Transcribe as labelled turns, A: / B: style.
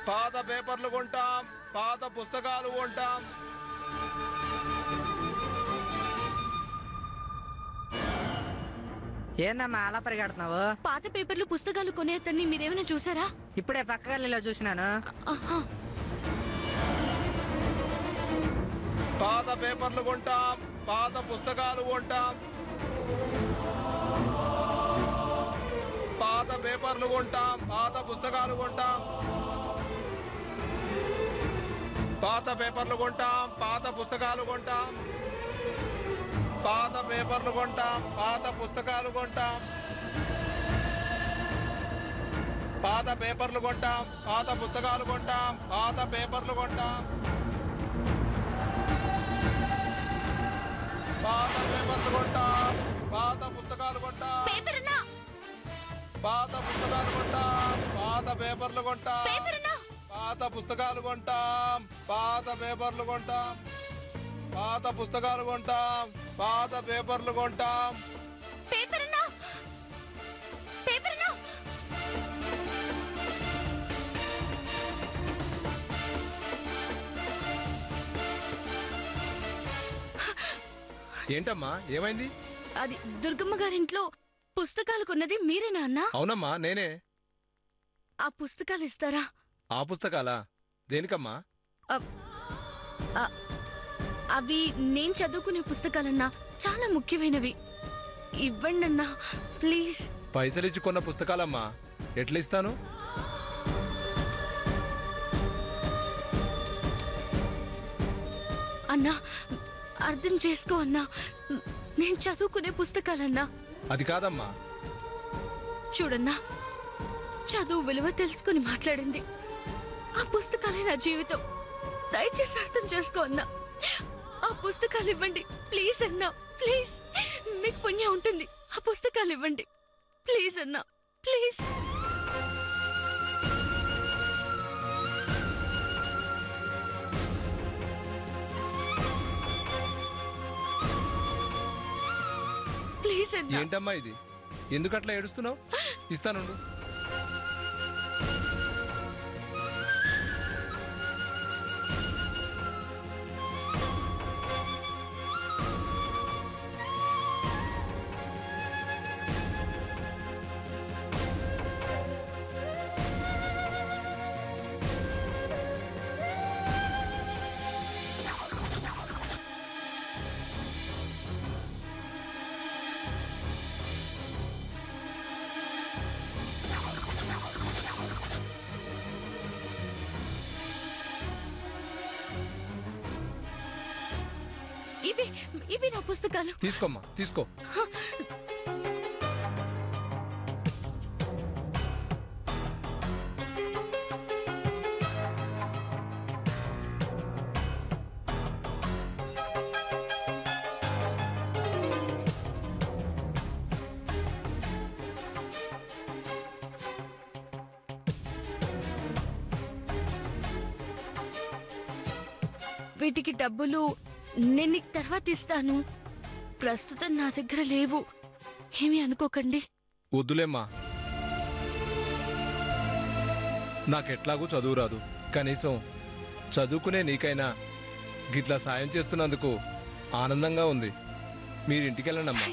A: పాత పేపర్లు కొంటాం, పాత పుస్తకాలు కొంటాం.
B: ఏందమ్మా అలా పరిగెడుతున్నావు?
C: పాత పేపర్లు పుస్తకాలు కొనేతన్ని మీరేమైనా చూసారా?
B: ఇప్పుడే పక్క గల్లీలో చూసినాను.
A: పాత పేపర్లు కొంటాం, పాత పుస్తకాలు కొంటాం. పాత పేపర్లు కొంటాం, పాత పుస్తకాలు కొంటాం. పాత పేపర్లు కొంటాం, పాత పుస్తకాలు కొంటాం. పాత పేపర్లు కొంటాం, పాత పుస్తకాలు కొంటాం. పాత పేపర్లు కొంటాం, పాత పుస్తకాలు కొంటాం. పాత పేపర్లు కొంటాం. పాత పేపర్లు కొంటాం, పాత పుస్తకాలు కొంటాం. పాత పుస్తకాలు కొంటాం, పాత పేపర్లు కొంటాం. పాత పుస్తకాలు కొంటాం, పాత పేపర్లు కొంటాం. పాత పుస్తకాలు కొంటాం, పాత పేపర్లు కొంటాం. ఏంటమ్మా ఏమైంది?
C: అది దుర్గమ్మ గారింట్లో పుస్తకాలు కొన్నది మీరేనా అన్నా?
A: అవునమ్మా నేనే.
C: ఆ పుస్తకాలు ఇస్తారా?
A: ఆ పుస్తకాలా? దేనికమ్మా?
C: అవి నేను చదువుకునే పుస్తకాలన్నా, చాలా ముఖ్యమైనవి. ఇవ్వండి అన్నా ప్లీజ్.
A: పైసలిచ్చి కొన్న పుస్తకాలమ్మా, ఎట్లా ఇస్తాను?
C: అన్నా అర్థం చేసుకో అన్నా, నేను చదువుకునే పుస్తకాలన్నా.
A: అది కాదమ్మా.
C: చూడన్నా, చదువు విలువ తెలుసుకుని మాట్లాడండి. ఆ పుస్తకాలే నా జీవితం. దయచేసి అర్థం చేసుకో అన్నా. ఆ పుస్తకాలు ఇవ్వండి ప్లీజ్ అన్నా, ప్లీజ్. మీకు పుణ్యం ఉంటుంది. ఆ పుస్తకాలు ఇవ్వండి ప్లీజ్ అన్నా, ప్లీజ్. ప్లీజ్ అన్నా.
A: ఏంటమ్మా ఇది? ఎందుకట్లా ఏడుస్తున్నావు? ఇస్తానుండు.
C: ఇవి నా పుస్తకాలు.
A: తీసుకోమ్మా, తీసుకో.
C: వీటికి డబ్బులు నేను నీకు తర్వాత ఇస్తాను. ప్రస్తుతం నా దగ్గర లేవు. ఏమీ అనుకోకండి.
A: వద్దులేమ్మా, నాకెట్లాగూ చదువు రాదు. కనీసం చదువుకునే నీకైనా గిట్లా సాయం చేస్తున్నందుకు ఆనందంగా ఉంది. మీరింటికెళ్ళండమ్మా.